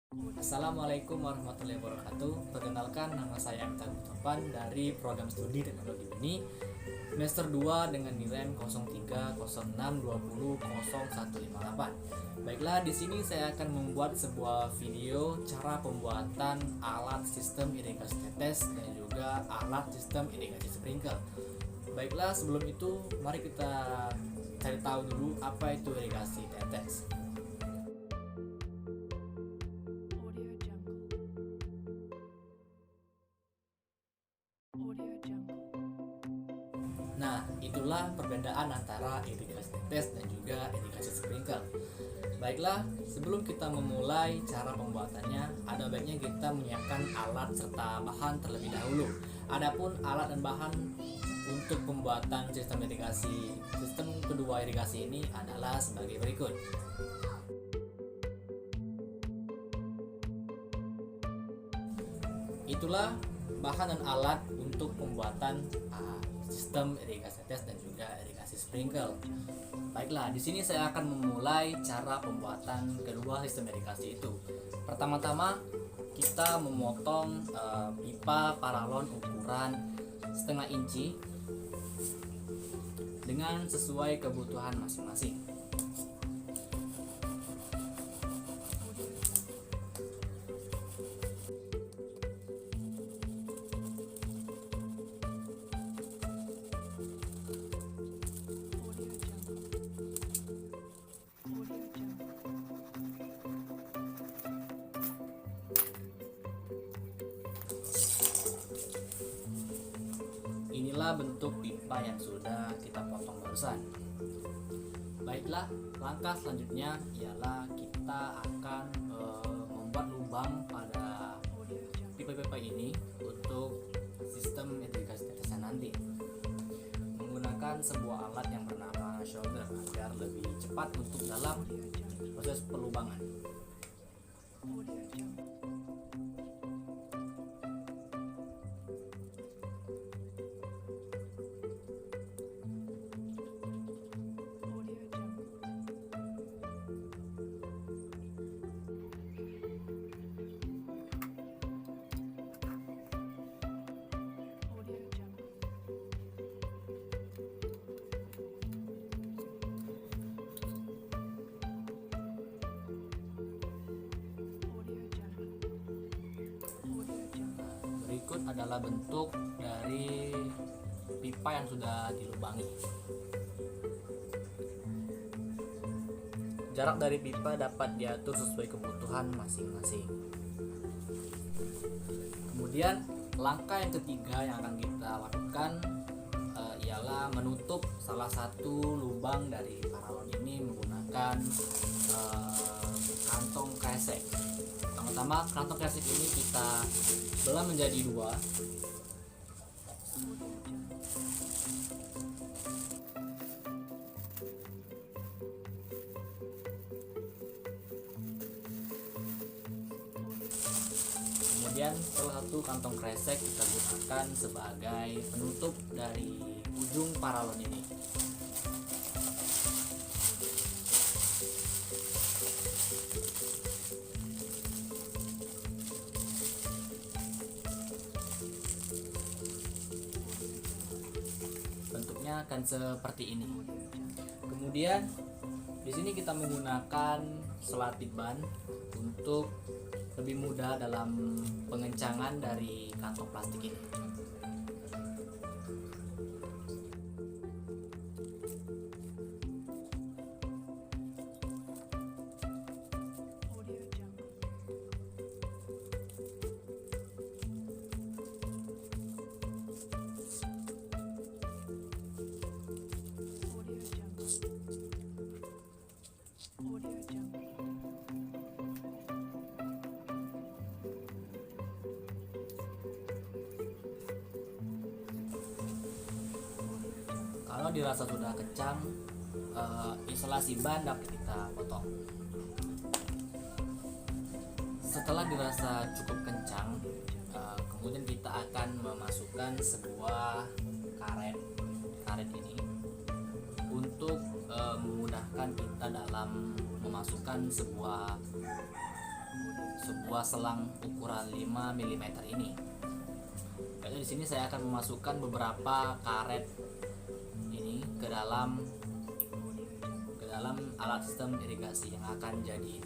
Assalamualaikum warahmatullahi wabarakatuh. Perkenalkan, nama saya Amta Mustafa dari program studi teknologi Uni semester 2 dengan nilai 0306200158. Baiklah, di sini saya akan membuat sebuah video cara pembuatan alat sistem irigasi tetes dan juga alat sistem irigasi sprinkle. Baiklah, sebelum itu mari kita cari tahu dulu apa itu irigasi tetes. Nah, itulah perbedaan antara irigasi tetes dan juga irigasi sprinkle. Baiklah, sebelum kita memulai cara pembuatannya, ada baiknya kita menyiapkan alat serta bahan terlebih dahulu. Adapun alat dan bahan untuk pembuatan sistem kedua irigasi ini adalah sebagai berikut. Itulah bahan dan alat untuk pembuatan sistem irigasi tetes dan juga irigasi sprinkle. Baiklah, di sini saya akan memulai cara pembuatan kedua sistem irigasi itu. Pertama-tama kita memotong pipa paralon ukuran setengah inci dengan sesuai kebutuhan masing-masing. Inilah bentuk pipa yang sudah kita potong barusan. Baiklah, langkah selanjutnya ialah kita akan membuat lubang pada pipa-pipa ini untuk sistem irigasi tetesnya nanti menggunakan sebuah alat yang bernama shoulder agar lebih cepat untuk dalam proses pelubangan. Berikut adalah bentuk dari pipa yang sudah dilubangi. Jarak dari pipa dapat diatur sesuai kebutuhan masing-masing. Kemudian langkah yang ketiga yang akan kita lakukan ialah menutup salah satu lubang dari paralon ini menggunakan kantong kresek. Pertama, kantong kresek ini kita belah menjadi dua. Kemudian salah satu kantong kresek kita gunakan sebagai penutup dari ujung paralon ini. Bentuknya akan seperti ini. Kemudian di sini kita menggunakan selapit ban untuk lebih mudah dalam pengencangan dari kantong plastik ini. Kalau dirasa sudah kencang, isolasi ban dapat kita potong. Setelah dirasa cukup kencang, kemudian kita akan memasukkan sebuah karet ini untuk memudahkan kita dalam memasukkan sebuah sebuah selang ukuran 5 mm ini. Di sini saya akan memasukkan beberapa karet ini ke dalam alat sistem irigasi yang akan jadi.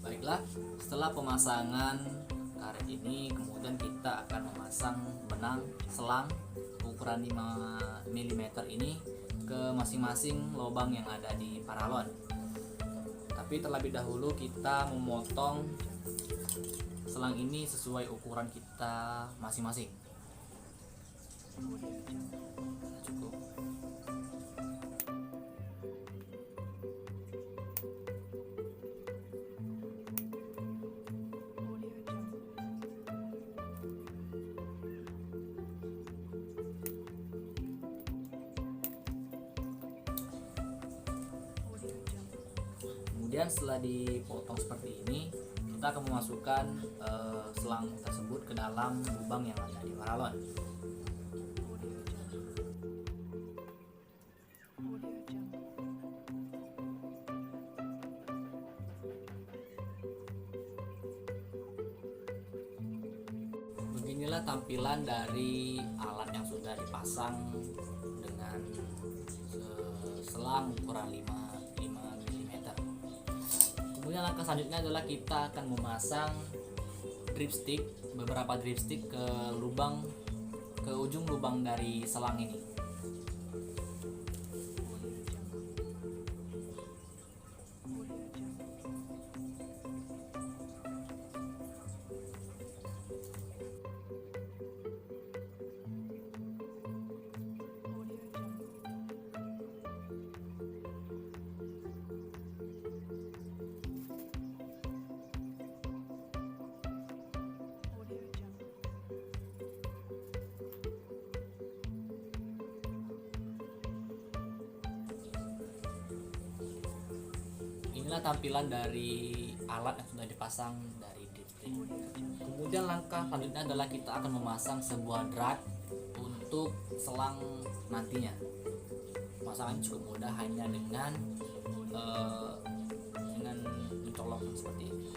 Baiklah, setelah pemasangan karet ini, kemudian kita akan memasang benang selang ukuran 5 mm ini ke masing-masing lubang yang ada di paralon. Tapi terlebih dahulu kita memotong selang ini sesuai ukuran kita masing-masing. Cukup. Kemudian setelah dipotong seperti ini, kita akan memasukkan selang tersebut ke dalam lubang yang ada di paralon. Beginilah tampilan dari alat yang sudah dipasang dengan selang ukuran 5 mm. Kemudian langkah selanjutnya adalah kita akan memasang dripstick, beberapa dripstick ke ujung lubang dari selang ini. Inilah tampilan dari alat yang sudah dipasang dari dripstick. Kemudian langkah selanjutnya adalah kita akan memasang sebuah drat untuk selang nantinya. Pemasangan cukup mudah, hanya dengan mencolokkan seperti ini.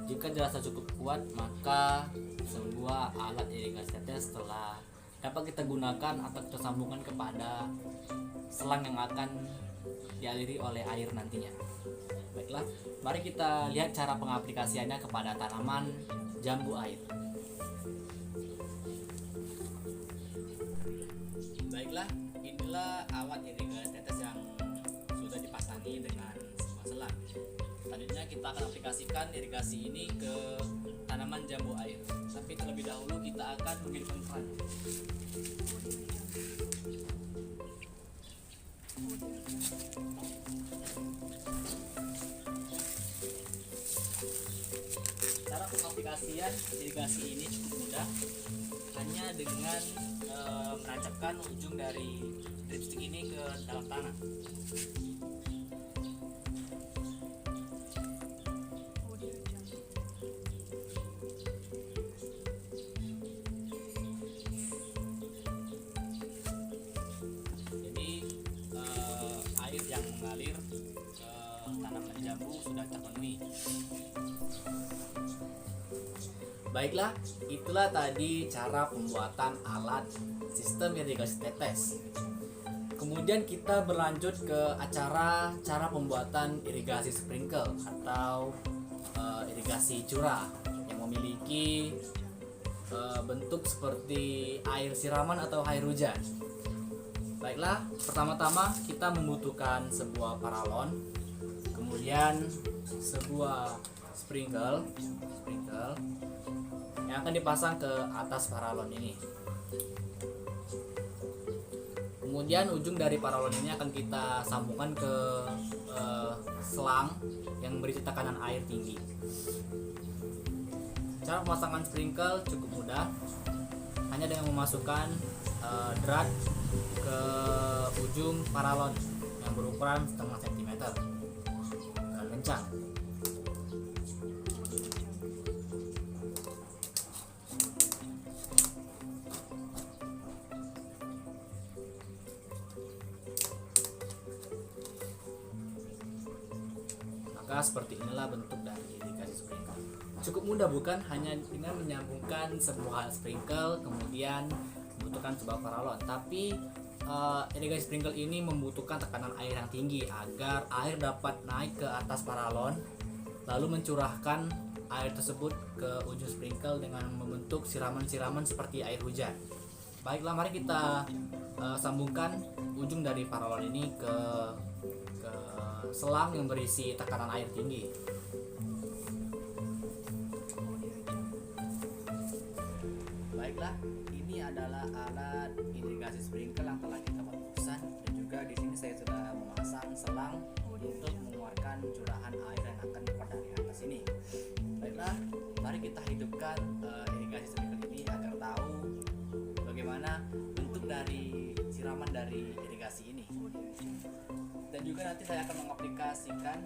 Jika dirasa cukup kuat, maka sebuah alat irigasi tetes telah dapat kita gunakan atau kita sambungkan kepada selang yang akan dialiri oleh air nantinya. Baiklah, mari kita lihat cara pengaplikasiannya kepada tanaman jambu air. Baiklah, inilah alat irigasi tetes yang sudah dipasangi dengan sebuah selang. Selanjutnya kita akan aplikasikan irigasi ini ke tanaman jambu air. Tapi terlebih dahulu kita akan menghidupkan keran. Cara pengaplikasian irigasi ini cukup mudah, hanya dengan menancapkan ujung dari dripstick ini ke dalam tanah. bambu sudah terpenuhi. Baiklah, itulah tadi cara pembuatan alat sistem irigasi tetes. Kemudian kita berlanjut ke cara pembuatan irigasi sprinkle atau irigasi curah yang memiliki bentuk seperti air siraman atau air hujan. Baiklah, pertama-tama kita membutuhkan sebuah paralon, kemudian sebuah sprinkle yang akan dipasang ke atas paralon ini. Kemudian ujung dari paralon ini akan kita sambungkan ke selang yang berisi tekanan air tinggi. Cara pemasangan sprinkle cukup mudah, hanya dengan memasukkan drat ke ujung paralon yang berukuran setengah sentimeter dan kencang. Maka seperti inilah bentuk dari irigasi sprinkle. Cukup mudah bukan? Hanya dengan menyambungkan sebuah sprinkle kemudian membutuhkan sebuah paralon. Tapi irigasi sprinkle ini membutuhkan tekanan air yang tinggi agar air dapat naik ke atas paralon lalu mencurahkan air tersebut ke ujung sprinkle dengan membentuk siraman-siraman seperti air hujan. Baiklah, mari kita sambungkan ujung dari paralon ini ke selang yang berisi tekanan air tinggi. Baiklah, ini adalah alat irigasi sprinkle yang telah kita buat barusan, dan juga di sini saya sudah memasang selang untuk mengeluarkan curahan air yang akan keluar dari atas ini. Baiklah, mari kita hidupkan irigasi sprinkle ini agar tahu bagaimana bentuk dari siraman dari irigasi ini. Dan juga nanti saya akan mengaplikasikan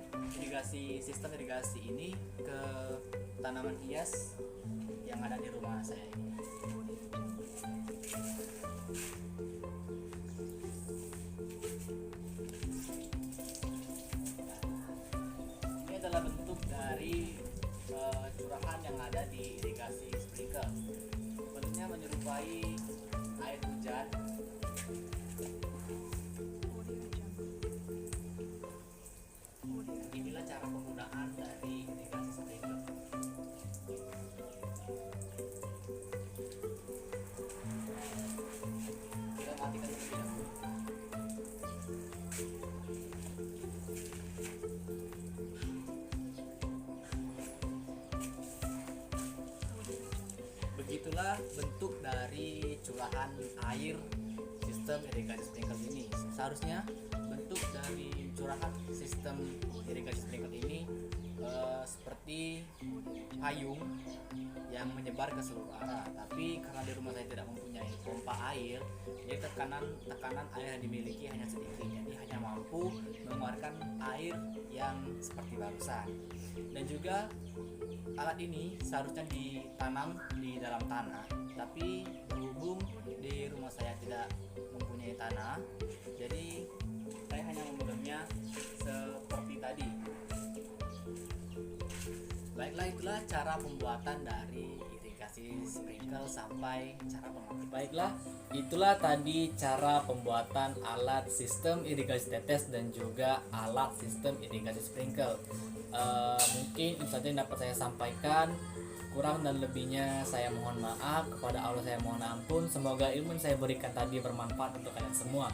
sistem irigasi ini ke tanaman hias yang ada di rumah saya ini. Ini adalah bentuk dari curahan yang ada di irigasi sprinkle. Bentuknya menyerupai air hujan. Inilah cara penggunaan dari irigasi sprinkle. Kita matikan terlebih dahulu. Begitulah bentuk dari curahan air sistem irigasi sprinkle ini. Seharusnya bentuk dari curahan sistem irigasi sprinkle ini seperti payung yang menyebar ke seluruh arah. Tapi karena di rumah saya tidak mempunyai pompa air, jadi tekanan air yang dimiliki hanya sedikit, jadi hanya mampu mengeluarkan air yang seperti barusan. Dan juga alat ini seharusnya ditanam di dalam tanah, tapi berhubung di rumah saya tidak mempunyai tanah, jadi saya hanya membuatnya seperti tadi. Baiklah, itulah cara pembuatan dari irigasi sprinkle sampai cara pemakaian. Baiklah, itulah tadi cara pembuatan alat sistem irigasi tetes dan juga alat sistem irigasi sprinkle. Mungkin itu saja yang dapat saya sampaikan. Kurang dan lebihnya saya mohon maaf, kepada Allah saya mohon ampun. Semoga ilmu yang saya berikan tadi bermanfaat untuk kalian semua.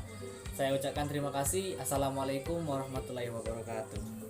Saya ucapkan terima kasih. Assalamualaikum warahmatullahi wabarakatuh.